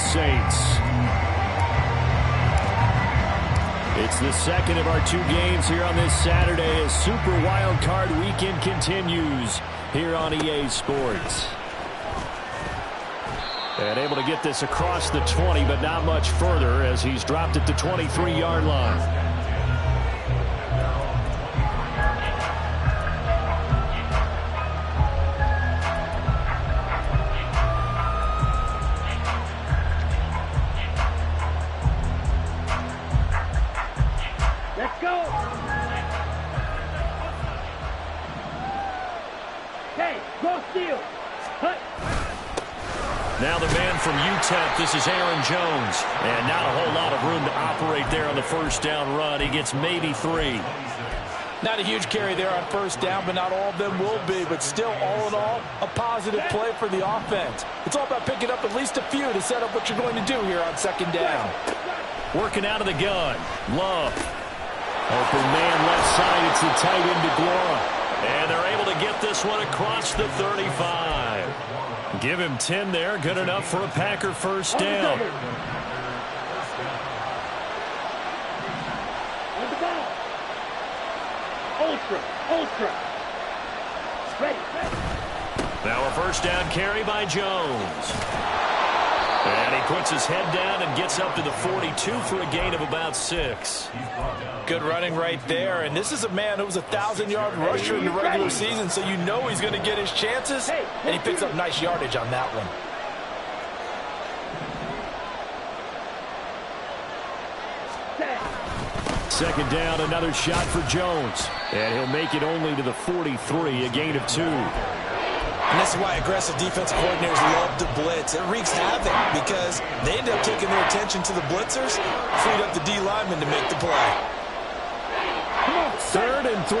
Orleans Saints. It's the second of our 2 games here on this Saturday as Super Wildcard Weekend continues here on EA Sports. And able to get this across the 20, but not much further as he's dropped it to 23-yard line. Now the man from UTEP, this is Aaron Jones. And not a whole lot of room to operate there on the first down run. He gets maybe 3. Not a huge carry there on first down, but not all of them will be. But still, all in all, a positive play for the offense. It's all about picking up at least a few to set up what you're going to do here on second down. Working out of the gun. Love. Open man left side. It's the tight end DeGuara. And they're able to get this one across the 35. Give him 10 there. Good enough for a Packer first down. Ultra. Ready. Now a first down carry by Jones. And he puts his head down and gets up to the 42 for a gain of about 6. Good running right there. And this is a man who was a 1,000-yard rusher in the regular season, so you know he's going to get his chances. And he picks up nice yardage on that one. Second down, another shot for Jones. And he'll make it only to the 43, a gain of 2. And this is why aggressive defensive coordinators love to blitz. It wreaks havoc because they end up taking their attention to the blitzers, freed up the D lineman to make the play. Third and 3.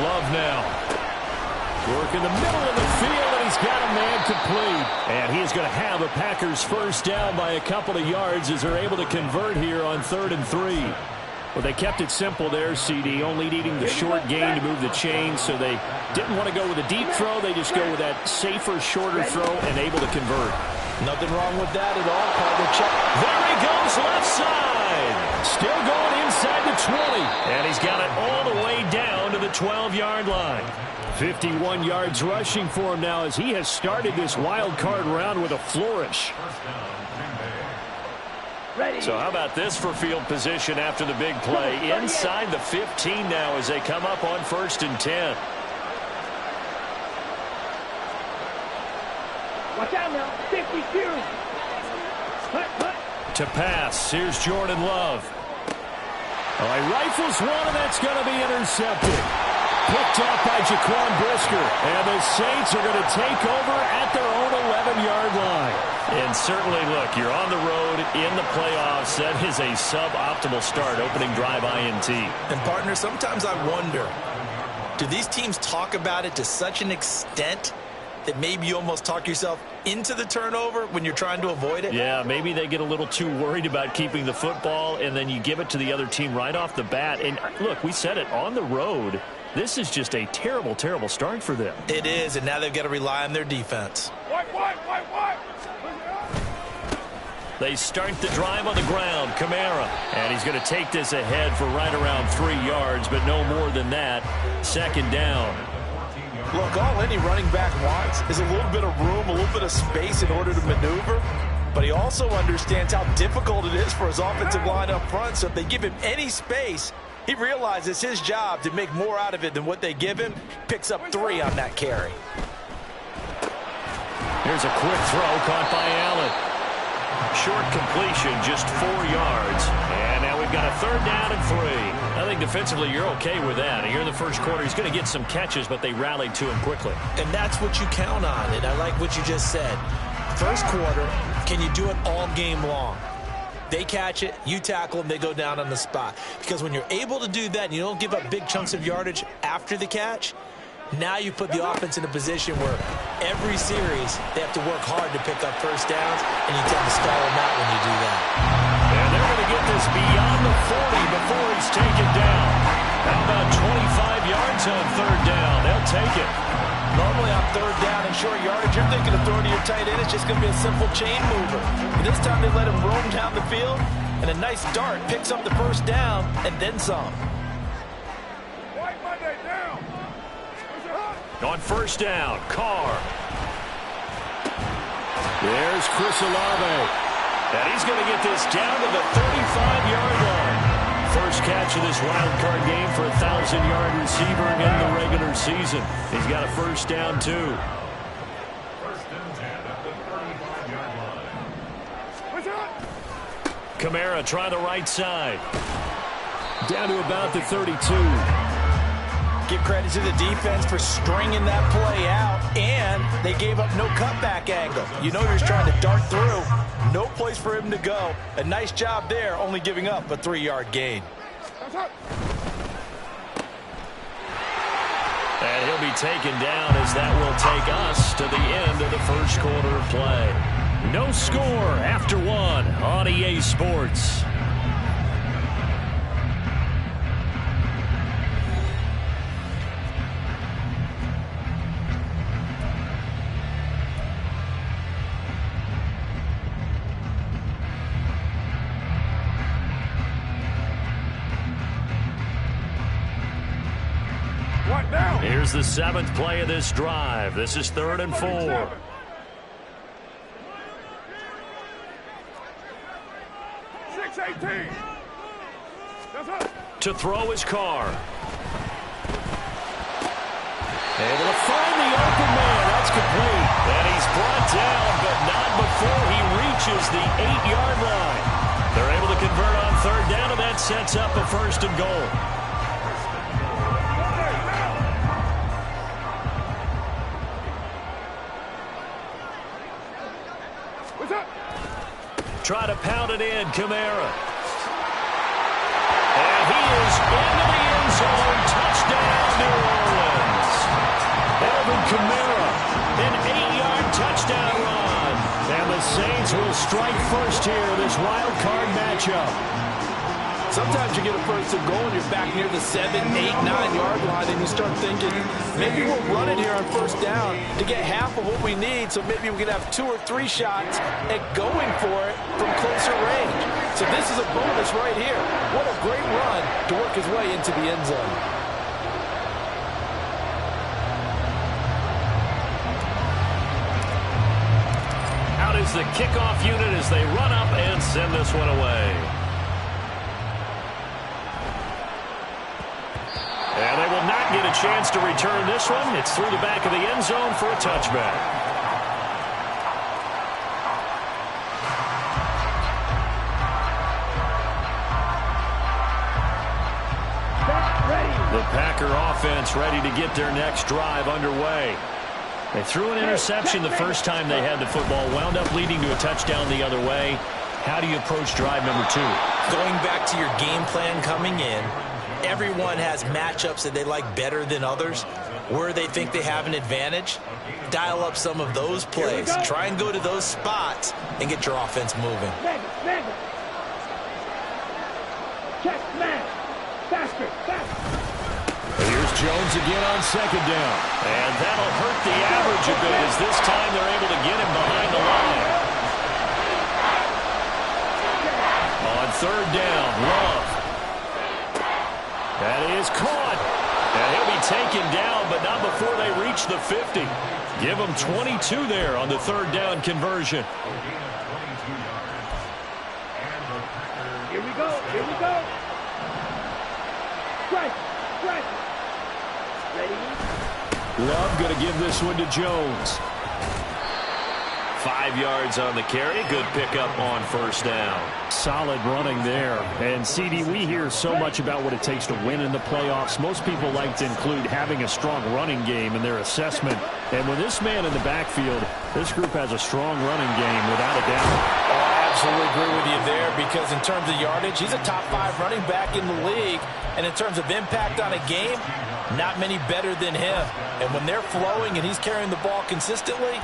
Love now. Work in the middle of the field, and he's got a man complete. And he's going to have a Packers first down by a couple of yards as they're able to convert here on 3rd and 3. Well, they kept it simple there, CD, only needing the short gain to move the chain, so they didn't want to go with a deep throw. They just go with that safer, shorter throw and able to convert. Nothing wrong with that at all. Part of the check. There he goes, left side. Still going inside the 20. And he's got it all the way down to the 12-yard line. 51 yards rushing for him now as he has started this wild card round with a flourish. So how about this for field position after the big play? Inside the 15 now as they come up on 1st and 10. Watch out now. 52. To pass. Here's Jordan Love. All right, rifles one, and that's going to be intercepted. Picked off by Jaquan Brisker. And the Saints are going to take over at their own 11-yard line. And certainly, look, you're on the road in the playoffs. That is a suboptimal start, opening drive INT. And, partner, sometimes I wonder, do these teams talk about it to such an extent that maybe you almost talk yourself into the turnover when you're trying to avoid it? Yeah, maybe they get a little too worried about keeping the football, and then you give it to the other team right off the bat. And, look, we said it, on the road, this is just a terrible, terrible start for them. It is, and now they've got to rely on their defense. What? They start the drive on the ground. Kamara. And he's going to take this ahead for right around 3 yards, but no more than that. Second down. Look, all any running back wants is a little bit of room, a little bit of space in order to maneuver. But he also understands how difficult it is for his offensive line up front. So if they give him any space, he realizes his job to make more out of it than what they give him. Picks up 3 on that carry. Here's a quick throw caught by Allen. Short completion, just 4 yards. And now we've got a 3rd down and 3. I think defensively you're okay with that. Here in the first quarter, he's going to get some catches, but they rallied to him quickly. And that's what you count on. And I like what you just said. First quarter, can you do it all game long? They catch it, you tackle them, they go down on the spot. Because when you're able to do that and you don't give up big chunks of yardage after the catch, now you put the offense in a position where every series they have to work hard to pick up first downs, and you tend to stall them out when you do that. And they're going to get this beyond the 40 before he's taken down. How about 25 yards on 3rd down? They'll take third down and short yardage, you're thinking of throwing to your tight end. It's just going to be a simple chain mover. But this time they let him roam down the field, and a nice dart picks up the first down and then some. On first down, Carr. There's Chris Olave. And he's going to get this down to the 35-yard line. First catch of this wild card game for a 1,000-yard receiver in the regular season. He's got a first down, too. Kamara try the right side. Down to about the 32. Give credit to the defense for stringing that play out, and they gave up no cutback angle. You know you're trying to dart through. No place for him to go. A nice job there, only giving up a 3-yard gain. And he'll be taken down as that will take us to the end of the first quarter of play. No score after one on EA Sports. Here's the 7th play of this drive. This is 3rd and 4. 6-18. To throw his Carr. Able to find the open man. That's complete. And he's brought down, but not before he reaches the 8-yard line. They're able to convert on 3rd down, and that sets up a 1st and goal. Try to pound it in, Kamara. And he is into the end zone. Touchdown, New Orleans. Alvin Kamara, an 8-yard touchdown run. And the Saints will strike first here in this wild card matchup. Sometimes you get a first and goal and you're back near the 7, 8, 9-yard line, and you start thinking, maybe we'll run it here on first down to get half of what we need, so maybe we can have 2 or 3 shots at going for it from closer range. So this is a bonus right here. What a great run to work his way into the end zone. Out is the kickoff unit as they run up and send this one away. And they will not get a chance to return this one. It's through the back of the end zone for a touchback. The Packer offense ready to get their next drive underway. They threw an interception the first time they had the football, wound up leading to a touchdown the other way. How do you approach drive number 2? Going back to your game plan coming in, everyone has matchups that they like better than others. Where they think they have an advantage, dial up some of those plays. Try and go to those spots and get your offense moving. Check, man. Faster, faster. Here's Jones again on 2nd down. And that'll hurt the average a bit as this time they're able to get him behind the line. On 3rd down, Love. That is caught. And he'll be taken down, but not before they reach the 50. Give them 22 there on the 3rd down conversion. Here we go, here we go. Strike, strike. Ready? Love going to give this one to Jones. 5 yards on the carry. Good pickup on 1st down. Solid running there. And, CD, we hear so much about what it takes to win in the playoffs. Most people like to include having a strong running game in their assessment. And with this man in the backfield, this group has a strong running game without a doubt. Oh, I absolutely agree with you there, because in terms of yardage, he's a top 5 running back in the league. And in terms of impact on a game, not many better than him. And when they're flowing and he's carrying the ball consistently,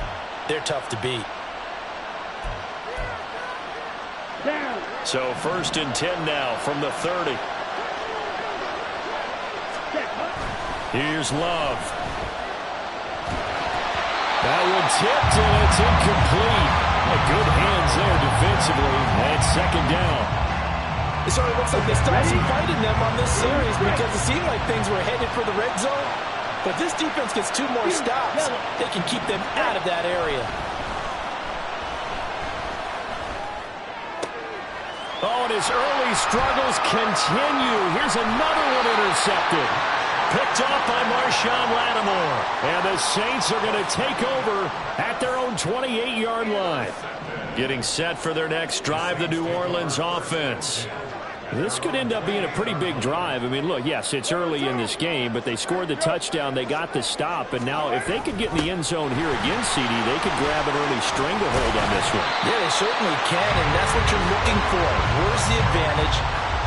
they're tough to beat. Down. So 1st and 10 now from the 30. Here's Love. tipped, and it's incomplete. Good hands there defensively. And second down. It sort of looks like they stopped fighting them on this series because it seemed like things were headed for the red zone. But this defense gets 2 more stops. They can keep them out of that area. Oh, and his early struggles continue. Here's another one intercepted. Picked off by Marshawn Lattimore. And the Saints are going to take over at their own 28-yard line. Getting set for their next drive, the New Orleans offense. This could end up being a pretty big drive. I mean, look, yes, it's early in this game, but they scored the touchdown. They got the stop. And now if they could get in the end zone here again, CD, they could grab an early stranglehold on this one. Yeah, they certainly can, and that's what you're looking for. Where's the advantage?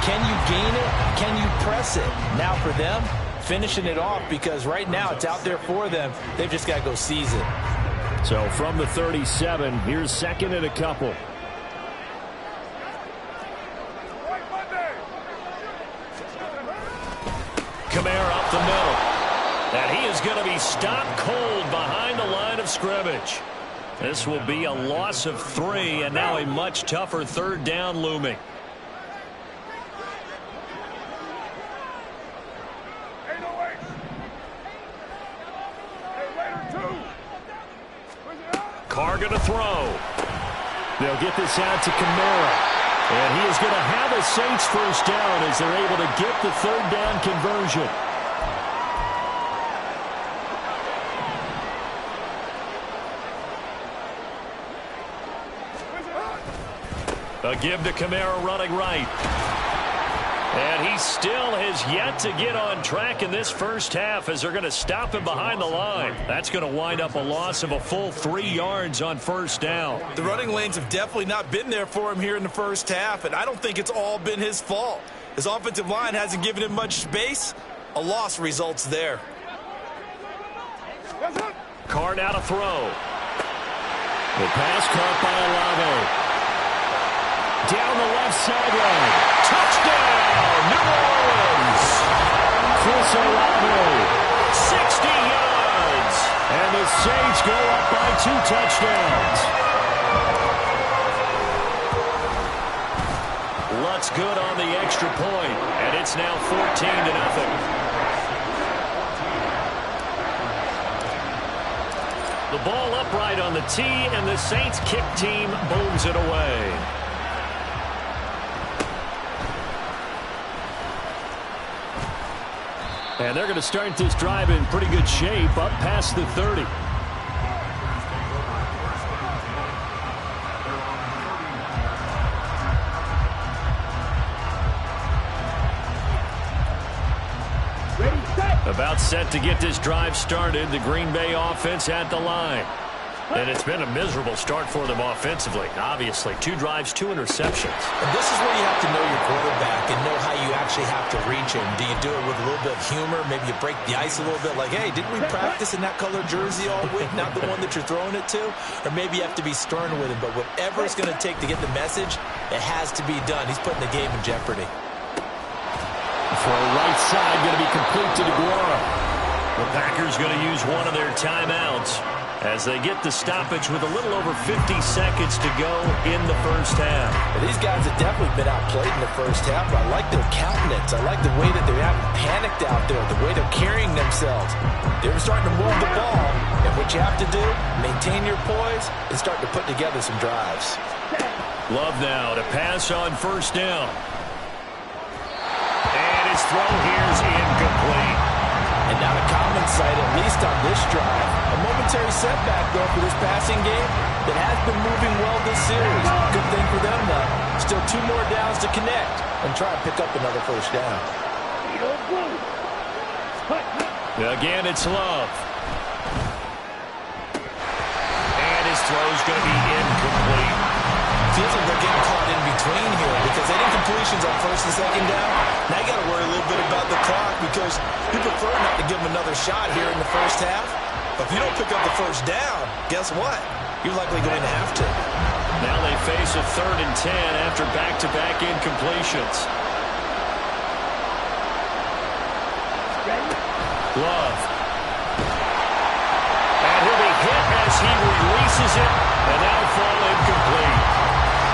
Can you gain it? Can you press it? Now for them, finishing it off, because right now it's out there for them. They've just got to go seize it. So from the 37, here's second and a couple. Kamara up the middle. And he is going to be stopped cold behind the line of scrimmage. This will be a loss of 3, and now a much tougher third down looming. Carr going to throw. They'll get this out to Kamara. And he is going to have a Saints first down as they're able to get the third down conversion. A give to Kamara running right. And he still has yet to get on track in this first half as they're going to stop him behind the line. That's going to wind up a loss of a full 3 yards on first down. The running lanes have definitely not been there for him here in the first half, and I don't think it's all been his fault. His offensive line hasn't given him much space. A loss results there. Carr now to throw. The pass caught by Olave. Down the left sideline. Touchdown, New Orleans. Chris Olave, 60 yards. And the Saints go up by 2 touchdowns. Lutz good on the extra point, and it's now 14-0. The ball upright on the tee, and the Saints kick team booms it away. And they're going to start this drive in pretty good shape, up past the 30. About set to get this drive started. The Green Bay offense at the line. And it's been a miserable start for them offensively. Obviously, 2 drives, 2 interceptions. And this is where you have to know your quarterback and know how you actually have to reach him. Do you do it with a little bit of humor? Maybe you break the ice a little bit, like, hey, didn't we practice in that color jersey all week, not the one that you're throwing it to? Or maybe you have to be stern with him. But whatever it's going to take to get the message, it has to be done. He's putting the game in jeopardy. For a right side, going to be complete to DeGuara. The Packers going to use one of their timeouts as they get the stoppage with a little over 50 seconds to go in the first half. Well, these guys have definitely been outplayed in the first half, but I like their countenance. I like the way that they haven't panicked out there, the way they're carrying themselves. They're starting to move the ball, and what you have to do, maintain your poise and start to put together some drives. Love now to pass on first down. And his throw here is incomplete. And not a common sight, at least on this drive. A momentary setback, though, for this passing game that has been moving well this series. Good thing for them, though. Still 2 more downs to connect and try to pick up another first down. Again, it's Love. And his throw is going to be incomplete. Feels like they're getting caught in between here because they didn't completions on first and second down. Now you got to worry a little bit about the clock because you prefer not to give them another shot here in the first half. But if you don't pick up the first down, guess what? You're likely going to have to. Now they face a 3rd and 10 after back-to-back incompletions. Love. And he'll be hit as he misses it, and that'll fall incomplete.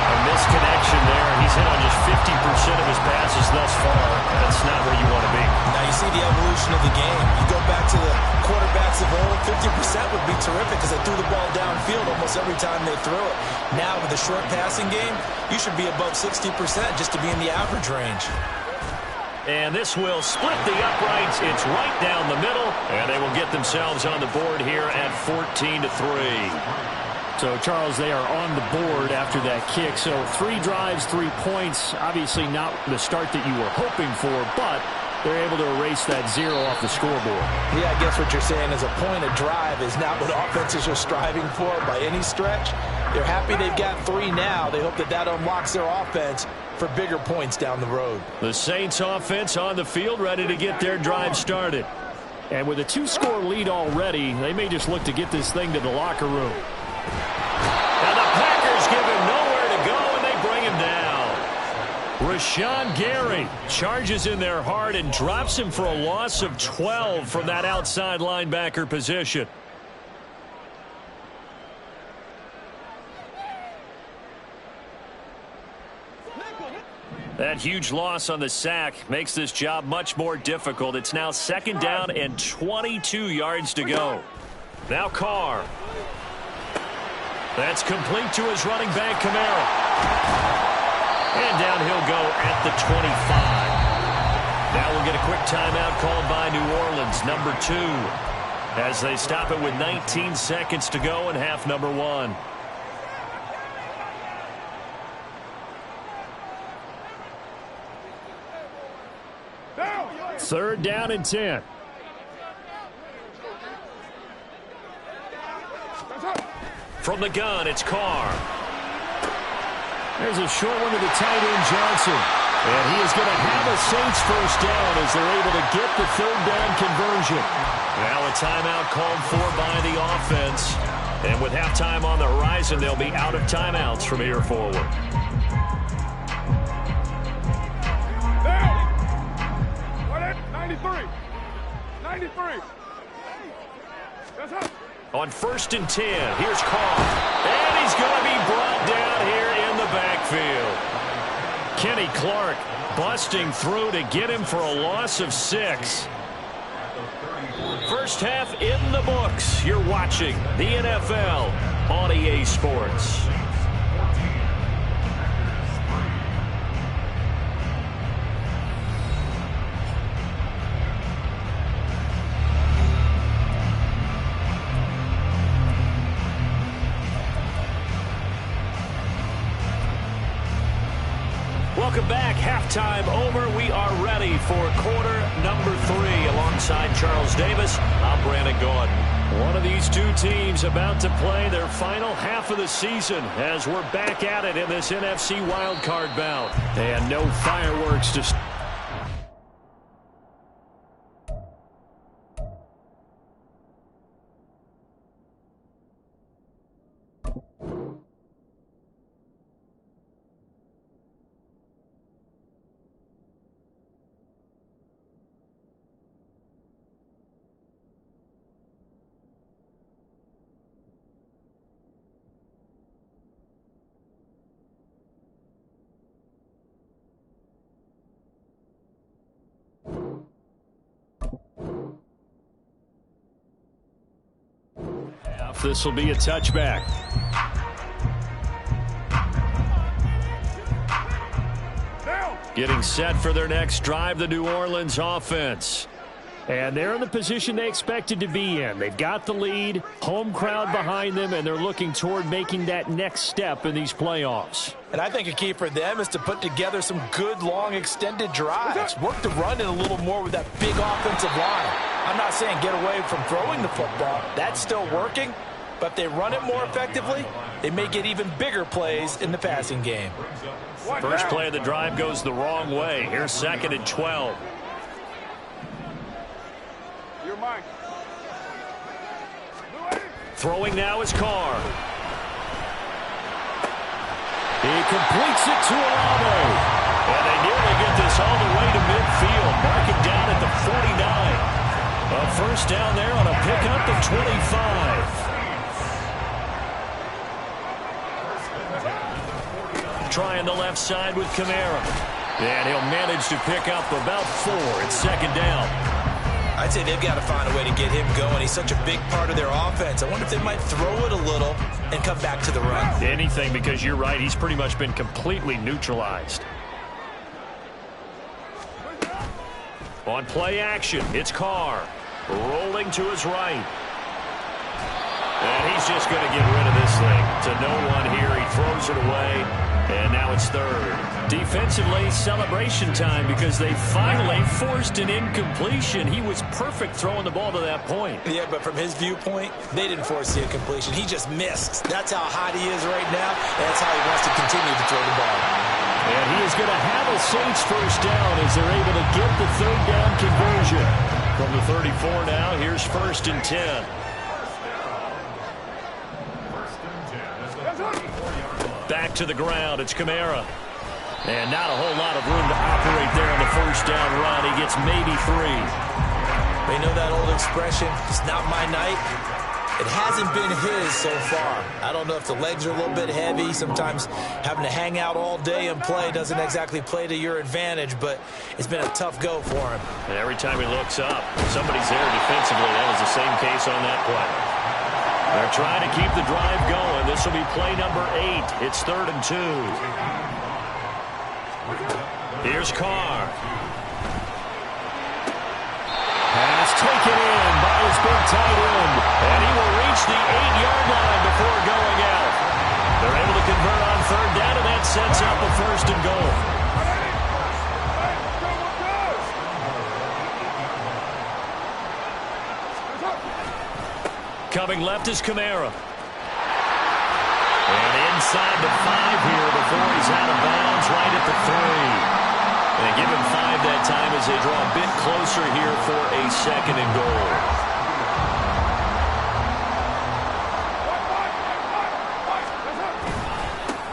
A misconnection there. He's hit on just 50% of his passes thus far. That's not where you want to be. Now you see the evolution of the game. You go back to the quarterbacks of old, 50% would be terrific because they threw the ball downfield almost every time they threw it. Now with the short passing game, you should be above 60% just to be in the average range. And this will split the uprights. It's right down the middle, and they will get themselves on the board here at 14-3. So, Charles, they are on the board after that kick. So 3 drives, 3 points. Obviously not the start that you were hoping for, but they're able to erase that 0 off the scoreboard. Yeah, I guess what you're saying is a point of drive is not what offenses are striving for by any stretch. They're happy they've got 3 now. They hope that that unlocks their offense for bigger points down the road. The Saints offense on the field, ready to get their drive started. And with a 2-score lead already, they may just look to get this thing to the locker room. And the Packers give him nowhere to go, and they bring him down. Rashawn Gary charges in there hard and drops him for a loss of 12 from that outside linebacker position. That huge loss on the sack makes this job much more difficult. It's now 2nd down and 22 yards to go. Now Carr. That's complete to his running back, Kamara. And down he'll go at the 25. Now we'll get a quick timeout called by New Orleans, number 2, as they stop it with 19 seconds to go in half number 1. Third down and 10. From the gun, it's Carr. There's a short one to the tight end, Johnson. And he is going to have a Saints first down as they're able to get the 3rd down conversion. Now a timeout called for by the offense. And with halftime on the horizon, they'll be out of timeouts from here forward. On 1st and 10, here's Carr. And he's going to be brought down here in the backfield. Kenny Clark busting through to get him for a loss of 6. First half in the books. You're watching the NFL on EA Sports. Welcome back. Halftime over. We are ready for quarter number 3. Alongside Charles Davis, I'm Brandon Gordon. One of these two teams about to play their final half of the season as we're back at it in this NFC Wildcard bout. And no fireworks to start. This will be a touchback. Getting set for their next drive, the New Orleans offense. And they're in the position they expected to be in. They've got the lead, home crowd behind them, and they're looking toward making that next step in these playoffs. And I think a key for them is to put together some good, long, extended drives. Work the run in a little more with that big offensive line. I'm not saying get away from throwing the football. That's still working. But if they run it more effectively, they may get even bigger plays in the passing game. First play of the drive goes the wrong way. Here's 2nd and 12. Throwing now is Carr. He completes it to Olave. And they nearly get this all the way to midfield. Marking down at the 49. A first down there on a pickup of 25. trying the left side with Kamara. And he'll manage to pick up about 4. It's second down. I'd say they've got to find a way to get him going. He's such a big part of their offense. I wonder if they might throw it a little and come back to the run. Anything, because you're right. He's pretty much been completely neutralized. On play action, it's Carr. Rolling to his right. And he's just going to get rid of this thing to no one here. He throws it away, and now it's third. Defensively, celebration time because they finally forced an incompletion. He was perfect throwing the ball to that point. Yeah, but from his viewpoint, they didn't force the incompletion. He just missed. That's how hot he is right now, and that's how he wants to continue to throw the ball. And he is going to have a Saints first down as they're able to get the third down conversion. From the 34 now, here's 1st and 10. Back to the ground, it's Kamara. And not a whole lot of room to operate there on the first down run. He gets maybe 3. They know that old expression, it's not my night. It hasn't been his so far. I don't know if the legs are a little bit heavy. Sometimes having to hang out all day and play doesn't exactly play to your advantage, but it's been a tough go for him. And every time he looks up, somebody's there defensively. That was the same case on that play. They're trying to keep the drive going. This will be play number 8. It's 3rd and 2. Here's Carr. Pass taken in by his big tight end. And he will reach the 8-yard line before going out. They're able to convert on 3rd down, and that sets up a 1st and goal. Coming left is Kamara. And inside the 5 here before he's out of bounds, right at the 3. And give him 5 that time as they draw a bit closer here for a 2nd and goal.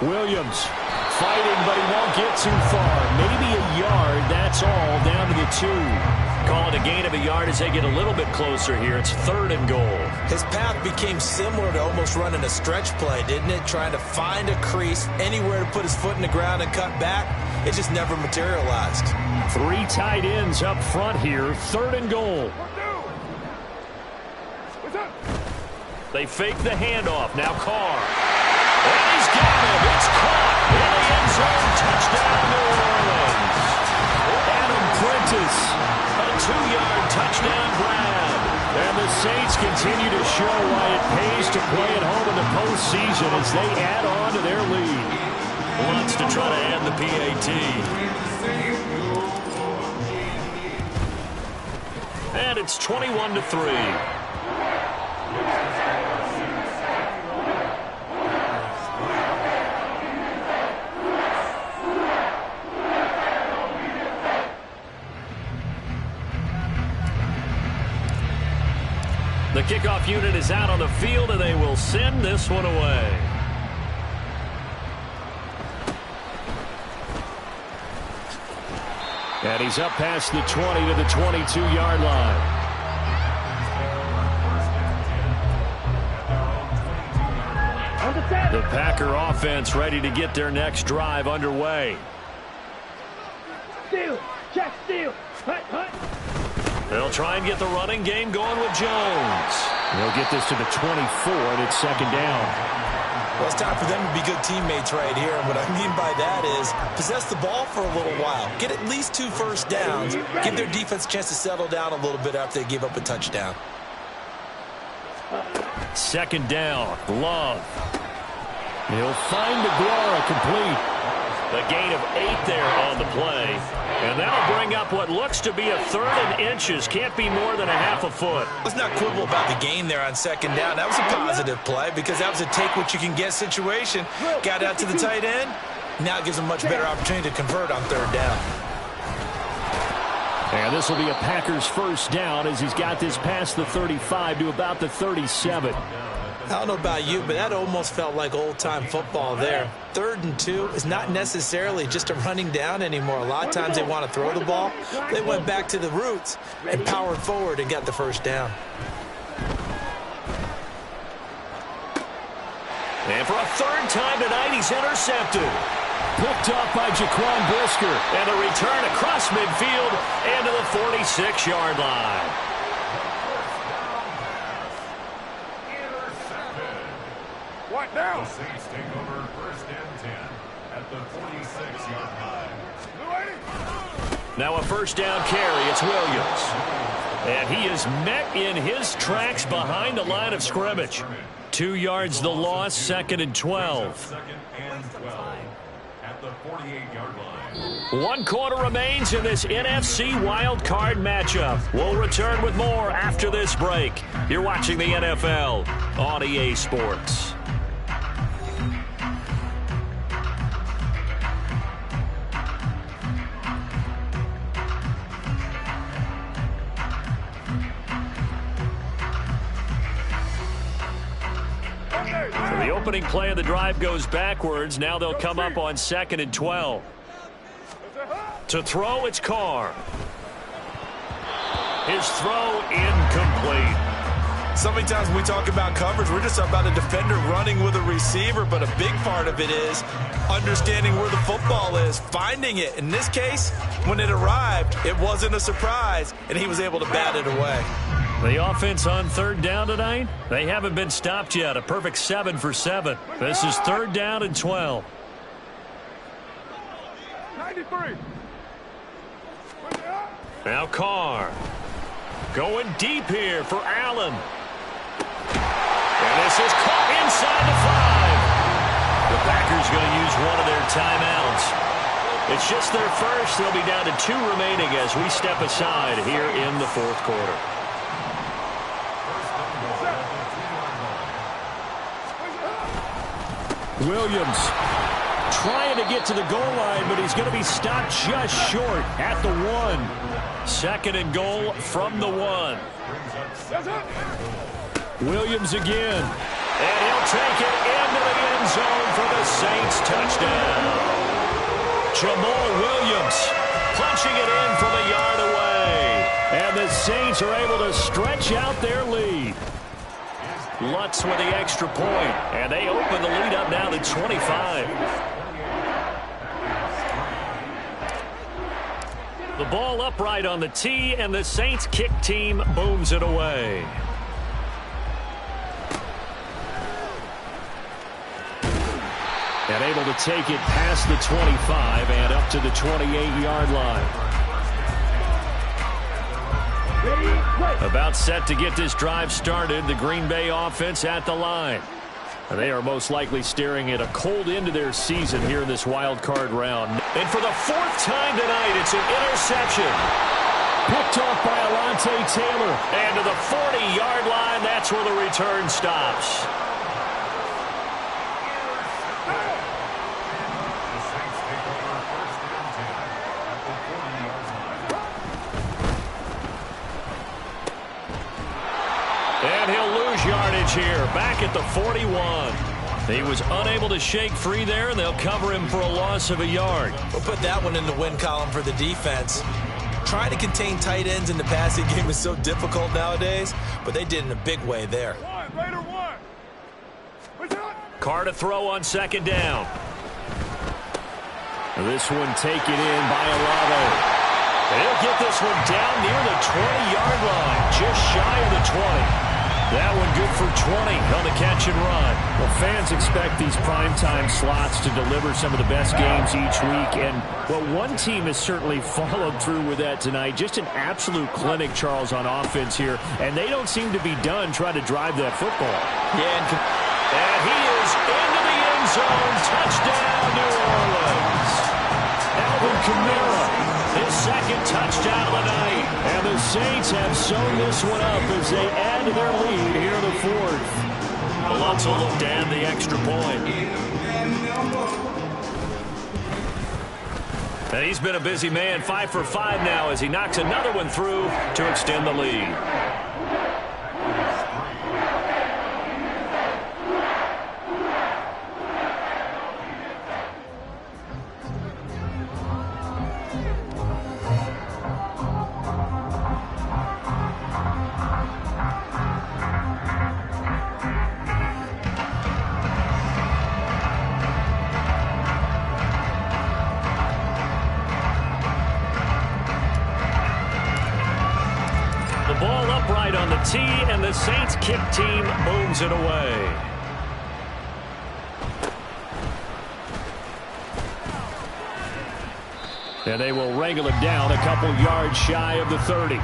Williams fighting, but he won't get too far. Maybe a yard, that's all, down to the 2. Call it a gain of a yard as they get a little bit closer here. It's 3rd and goal. His path became similar to almost running a stretch play, didn't it? Trying to find a crease, anywhere to put his foot in the ground and cut back. It just never materialized. 3 tight ends up front here. 3rd and goal. They fake the handoff. Now Carr. And he's got it. It's caught in the end zone. Touchdown, New Orleans. Adam Prentice. A 2-yard touchdown grab. And the Saints continue to show why it pays to play at home in the postseason as they add on to their lead. Wants to try to add the PAT. And it's 21-3. The kickoff unit is out on the field, and they will send this one away. And he's up past the 20 to the 22-yard line. The Packer offense ready to get their next drive underway. Steal, check, steal, hut, hut. They'll try and get the running game going with Jones. They'll get this to the 24, and it's 2nd down. Well, it's time for them to be good teammates right here. And what I mean by that is possess the ball for a little while. Get at least 2 first downs. Give their defense a chance to settle down a little bit after they give up a touchdown. 2nd down. Love. He'll find Aguara complete. A gain of 8 there on the play. And that'll bring up what looks to be a 3rd and inches. Can't be more than a half a foot. Let's not quibble about the gain there on 2nd down. That was a positive play because that was a take-what-you-can-get situation. Got out to the tight end. Now it gives them much better opportunity to convert on 3rd down. And this will be a Packers first down as he's got this past the 35 to about the 37. I don't know about you, but that almost felt like old-time football there. 3rd and 2 is not necessarily just a running down anymore. A lot of times they want to throw the ball. They went back to the roots and powered forward and got the first down. And for a 3rd time tonight, he's intercepted. Picked up by Jaquan Brisker. And a return across midfield and to the 46-yard line. What now? The Saints take over 1st and 10 at the 46-yard line. Now a first down carry. It's Williams. And he is met in his tracks behind the line of scrimmage. 2 yards the loss, 2nd and 12. 2nd and 12 at the 48-yard line. 1 quarter remains in this NFC Wildcard matchup. We'll return with more after this break. You're watching the NFL on EA Sports. So the opening play of the drive goes backwards. Now they'll come up on 2nd and 12. To throw, it's Carr. His throw incomplete. So many times when we talk about coverage, we're just about a defender running with a receiver, but a big part of it is understanding where the football is, finding it. In this case, when it arrived, it wasn't a surprise, and he was able to bat it away. The offense on 3rd down tonight, they haven't been stopped yet. A perfect 7 for 7. This is 3rd down and 12. 93. Now Carr. Going deep here for Allen. And this is caught inside the 5. The Packers going to use one of their timeouts. It's just their first. They'll be down to 2 remaining as we step aside here in the 4th quarter. Williams trying to get to the goal line, but he's going to be stopped just short at the 1. 2nd and goal from the 1. Williams again. And he'll take it into the end zone for the Saints touchdown. Jamal Williams punching it in from a yard away. And the Saints are able to stretch out their lead. Lutz with the extra point, and they open the lead up now to 25. The ball upright on the tee, and the Saints kick team booms it away. And able to take it past the 25 and up to the 28-yard line. About set to get this drive started. The Green Bay offense at the line. And they are most likely staring at a cold end to their season here in this wild card round. And for the 4th time tonight, it's an interception. Picked off by Alontae Taylor. And to the 40-yard line, that's where the return stops. And he'll lose yardage here, back at the 41. He was unable to shake free there, and they'll cover him for a loss of a yard. We'll put that one in the win column for the defense. Trying to contain tight ends in the passing game is so difficult nowadays, but they did in a big way there. Carr to throw on 2nd down. This one taken in by Olave. They'll get this one down near the 20-yard line, just shy of the 20. That one good for 20 on the catch and run. Well, fans expect these primetime slots to deliver some of the best games each week. And, well, one team has certainly followed through with that tonight. Just an absolute clinic, Charles, on offense here. And they don't seem to be done trying to drive that football. Yeah, and he is into the end zone. Touchdown, New Orleans. Alvin Kamara, his 2nd touchdown of the night. And the Saints have sewn this one up as they add to their lead here in the 4th. Lutz will look to add the extra point. And he's been a busy man, 5 for 5 now as he knocks another one through to extend the lead. PAT, and the Saints kick team moves it away. And they will wrangle it down a couple yards shy of the 30.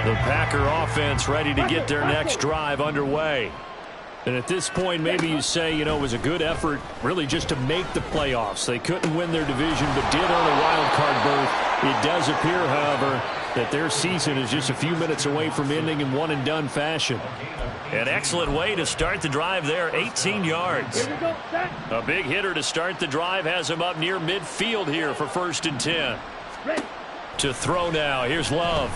The Packer offense ready to get their next drive underway. And at this point, maybe you say, it was a good effort really just to make the playoffs. They couldn't win their division but did earn a wild card berth. It does appear, however, that their season is just a few minutes away from ending in one-and-done fashion. An excellent way to start the drive there, 18 yards. A big hitter to start the drive has him up near midfield here for 1st and 10. To throw now, here's Love.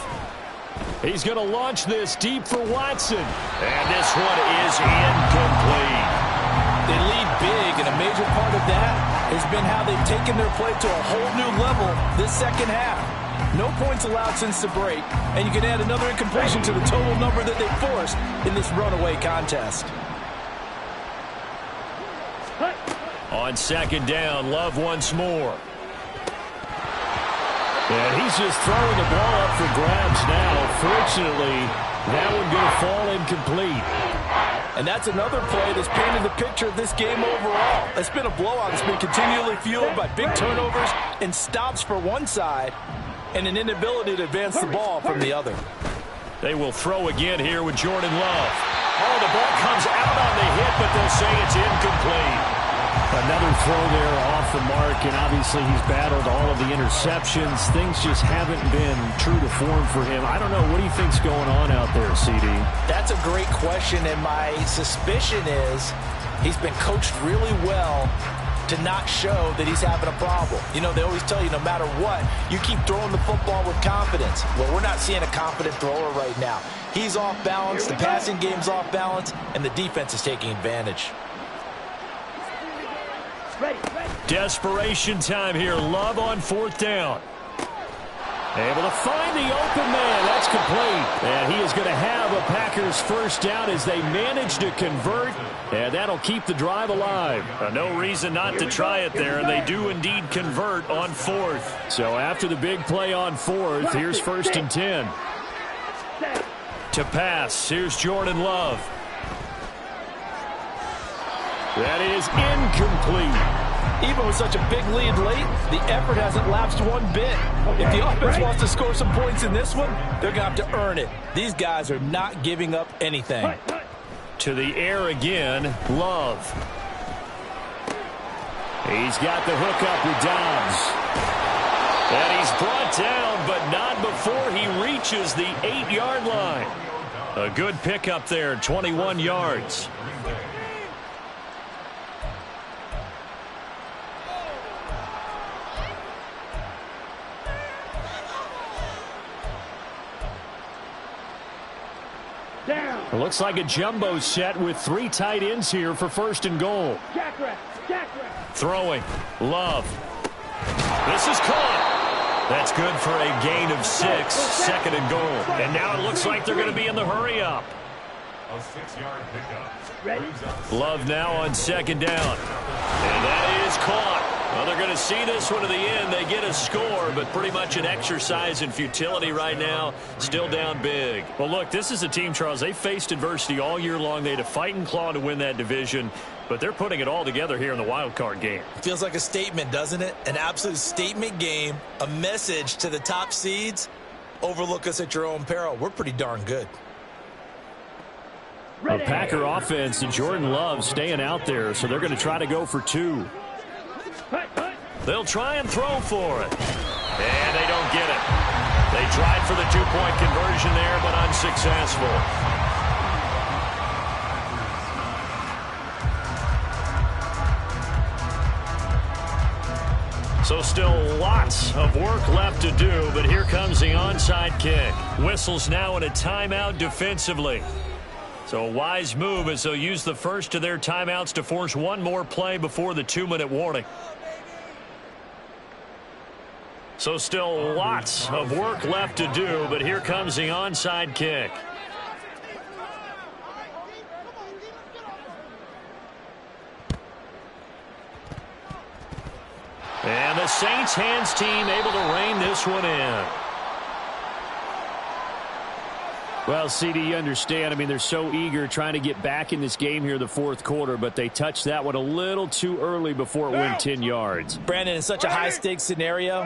He's going to launch this deep for Watson. And this one is incomplete. They lead big, and a major part of that has been how they've taken their play to a whole new level this second half. No points allowed since the break, and you can add another incompletion to the total number that they forced in this runaway contest. On 2nd down, Love once more. And he's just throwing the ball up for grabs now. Fortunately, that one going to fall incomplete. And that's another play that's painted the picture of this game overall. It's been a blowout. It's been continually fueled by big turnovers and stops for one side and an inability to advance the ball from the other. They will throw again here with Jordan Love. Oh, the ball comes out on the hit, but they'll say it's incomplete. Another throw there off the mark, and obviously he's battled all of the interceptions. Things just haven't been true to form for him. I don't know. What do you think's going on out there, CD? That's a great question, and my suspicion is he's been coached really well to not show that he's having a problem. They always tell you no matter what, you keep throwing the football with confidence. Well, we're not seeing a confident thrower right now. He's off balance, the passing game's off balance, and the defense is taking advantage. Desperation time here. Love on 4th down. Able to find the open man. That's complete. And he is going to have a Packers 1st down as they manage to convert. And that'll keep the drive alive. No reason not to try it there. And they do indeed convert on 4th. So after the big play on 4th, here's 1st and 10. To pass. Here's Jordan Love. That is incomplete. Even with such a big lead late, the effort hasn't lapsed one bit. If the offense wants to score some points in this one, they're going to have to earn it. These guys are not giving up anything. To the air again, Love. He's got the hook up with Dobbs. And he's brought down, but not before he reaches the 8-yard line. A good pickup there, 21 yards. It looks like a jumbo set with 3 tight ends here for 1st and goal. Throwing. Love. This is caught. That's good for a gain of 6. 2nd and goal. And now it looks like they're going to be in the hurry up. A 6-yard pickup. Love now on 2nd down. And that is caught. Well, they're going to see this one to the end. They get a score, but pretty much an exercise in futility right now. Still down big. Well, look, this is a team, Charles. They faced adversity all year long. They had to fight and claw to win that division, but they're putting it all together here in the wild card game. Feels like a statement, doesn't it? An absolute statement game, a message to the top seeds. Overlook us at your own peril. We're pretty darn good. A Packer offense and Jordan Love staying out there, so they're going to try to go for 2. They'll try and throw for it. And they don't get it. They tried for the 2-point conversion there, but unsuccessful. So still lots of work left to do, but here comes the onside kick. Whistles now in a timeout defensively. So a wise move as they'll use the first of their timeouts to force one more play before the 2-minute warning. So still lots of work left to do, but here comes the onside kick. Saints hands team able to rein this one in. Well, CD, you understand. I mean, they're so eager trying to get back in this game here in the fourth quarter, but they touched that one a little too early before it went 10 yards. Brandon, in such a high-stakes scenario,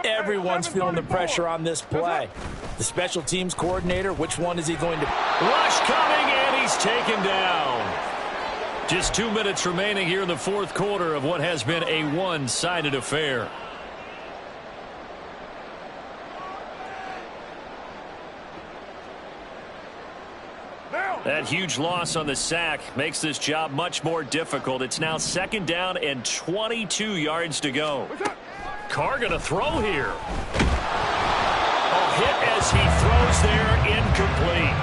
everyone's feeling the pressure on this play. The special teams coordinator, which one is he going to? Rush coming, and he's taken down. Just 2 minutes remaining here in the fourth quarter of what has been a one-sided affair. That huge loss on the sack makes this job much more difficult. It's now 2nd down and 22 yards to go. Carr going to throw here. A hit as he throws there, incomplete.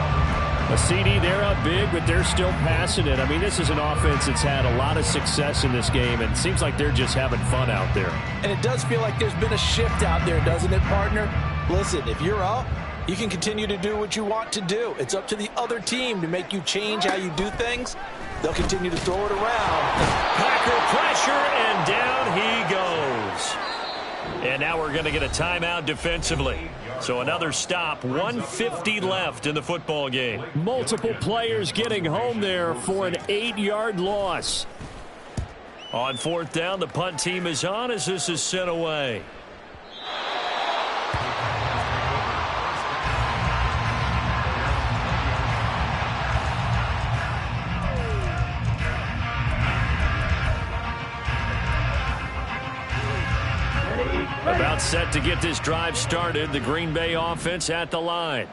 A CD, they're up big, but they're still passing it. I mean, this is an offense that's had a lot of success in this game, and it seems like they're just having fun out there. And it does feel like there's been a shift out there, doesn't it, partner? Listen, if you're up, you can continue to do what you want to do. It's up to the other team to make you change how you do things. They'll continue to throw it around. Packer pressure, and down he goes. And now we're going to get a timeout defensively. So another stop, 1:50 left in the football game. Multiple players getting home there for an 8-yard loss. On 4th down, the punt team is on as this is sent away. About set to get this drive started. The Green Bay offense at the line.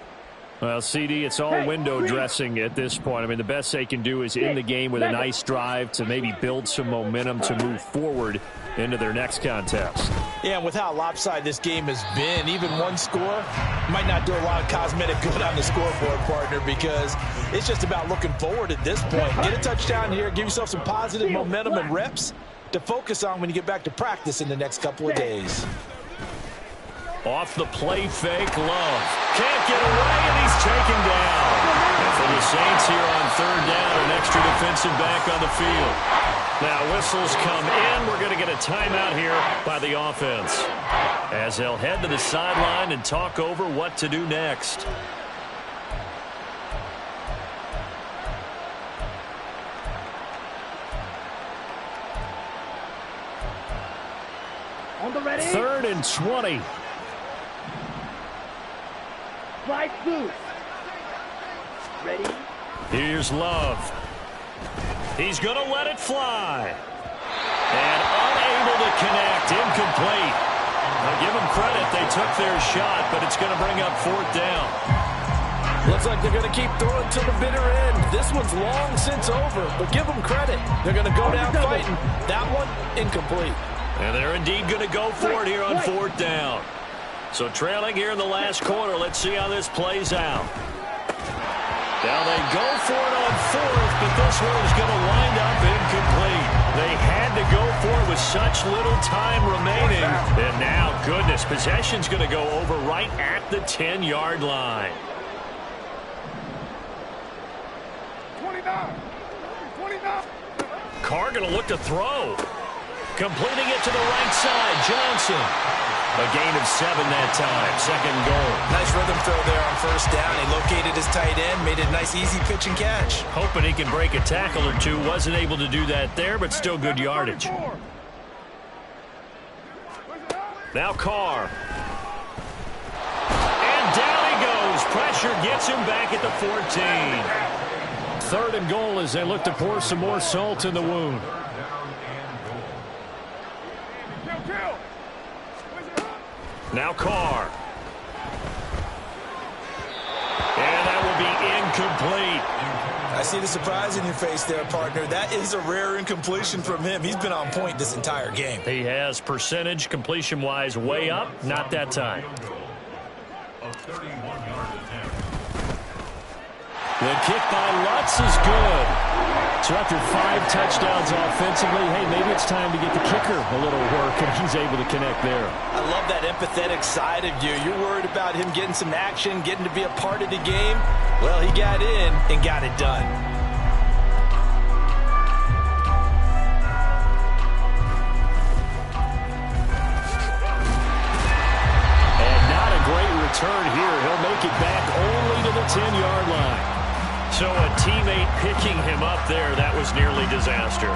Well, CD, it's all window dressing at this point. I mean, the best they can do is end the game with a nice drive to maybe build some momentum to move forward into their next contest. Yeah, and with how lopsided this game has been, even one score might not do a lot of cosmetic good on the scoreboard, partner, because it's just about looking forward at this point. Get a touchdown here, give yourself some positive momentum and reps to focus on when you get back to practice in the next couple of days. Off the play fake, Love. Can't get away, and he's taken down. And for the Saints here on 3rd down, an extra defensive back on the field. Now whistles come in. We're going to get a timeout here by the offense, as they'll head to the sideline and talk over what to do next. On the ready. 3rd and 20. Right loose. Ready. Here's Love. He's going to let it fly. And unable to connect. Incomplete. I'll give them credit. They took their shot, but it's going to bring up 4th down. Looks like they're going to keep throwing to the bitter end. This one's long since over, but give them credit. They're going to go down fighting. That one, incomplete. And they're indeed going to go for it here on 4th down. So trailing here in the last quarter. Let's see how this plays out. Now they go for it on 4th, but this one is going to wind up incomplete. They had to go for it with such little time remaining. And now, goodness, possession's going to go over right at the 10-yard line. 29. Carr going to look to throw. Completing it to the right side, Johnson. A gain of 7 that time, 2nd goal. Nice rhythm throw there on 1st down. He located his tight end, made it a nice, easy pitch and catch. Hoping he can break a tackle or two. Wasn't able to do that there, but still good yardage. Now Carr. And down he goes. Pressure gets him back at the 14. 3rd and goal as they look to pour some more salt in the wound. Now Carr. And that will be incomplete. I see the surprise in your face there, partner. That is a rare incompletion from him. He's been on point this entire game. He has percentage completion-wise way up. Not that time. A 31-yard attempt. The kick by Lutz is good. So after 5 touchdowns offensively, hey, maybe it's time to get the kicker a little work, and he's able to connect there. I love that empathetic side of you. You're worried about him getting some action, getting to be a part of the game. Well, he got in and got it done. him up there. That was nearly disaster.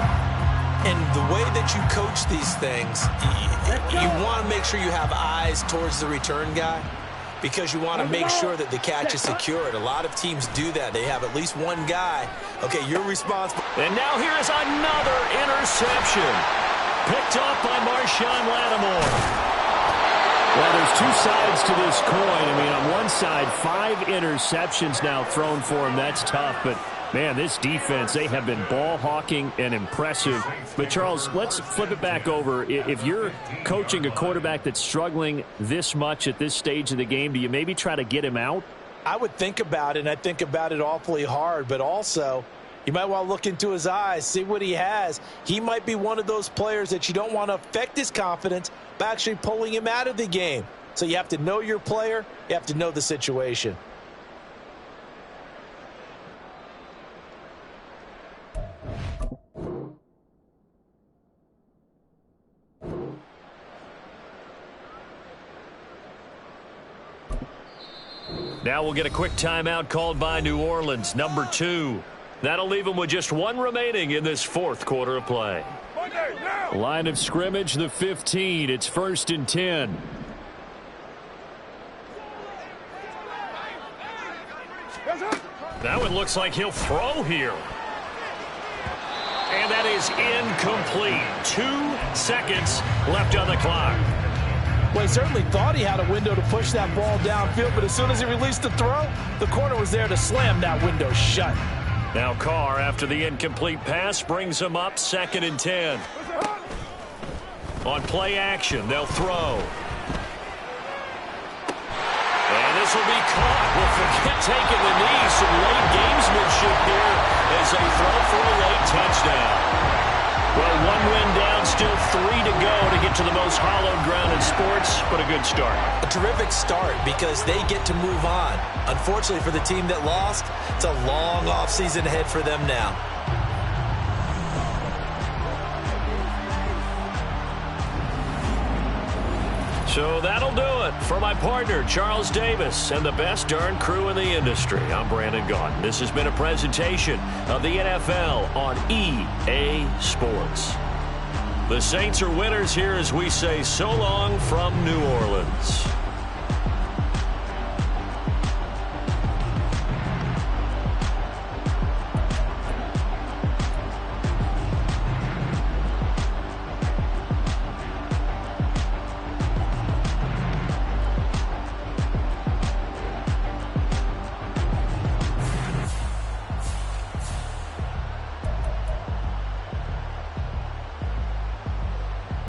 And the way that you coach these things, you want to make sure you have eyes towards the return guy because you want to make sure that the catch is secured. A lot of teams do that. They have at least one guy. Okay, you're responsible. And now here is another interception. Picked up by Marshawn Lattimore. Well, there's two sides to this coin. I mean, on one side, 5 interceptions now thrown for him. That's tough, but man, this defense, they have been ball hawking and impressive. But, Charles, let's flip it back over. If you're coaching a quarterback that's struggling this much at this stage of the game, do you maybe try to get him out? I would think about it, and I think about it awfully hard. But also, you might want to look into his eyes, see what he has. He might be one of those players that you don't want to affect his confidence by actually pulling him out of the game. So you have to know your player. You have to know the situation. Now we'll get a quick timeout called by New Orleans, number 2. That'll leave them with just 1 remaining in this 4th quarter of play. Line of scrimmage, the 15. It's 1st and 10. That one looks like he'll throw here. And that is incomplete. 2 seconds left on the clock. Well, he certainly thought he had a window to push that ball downfield, but as soon as he released the throw, the corner was there to slam that window shut. Now Carr, after the incomplete pass, brings him up 2nd and 10. On play action, they'll throw. And this will be caught. Well, forget taking the knee. Some late gamesmanship here as they throw for a late touchdown. Well, 1 win down, still 3 to go to get to the most hallowed ground in sports, but a good start. A terrific start because they get to move on. Unfortunately for the team that lost, it's a long offseason ahead for them now. So that'll do it for my partner, Charles Davis, and the best darn crew in the industry. I'm Brandon Gaudin. This has been a presentation of the NFL on EA Sports. The Saints are winners here as we say so long from New Orleans.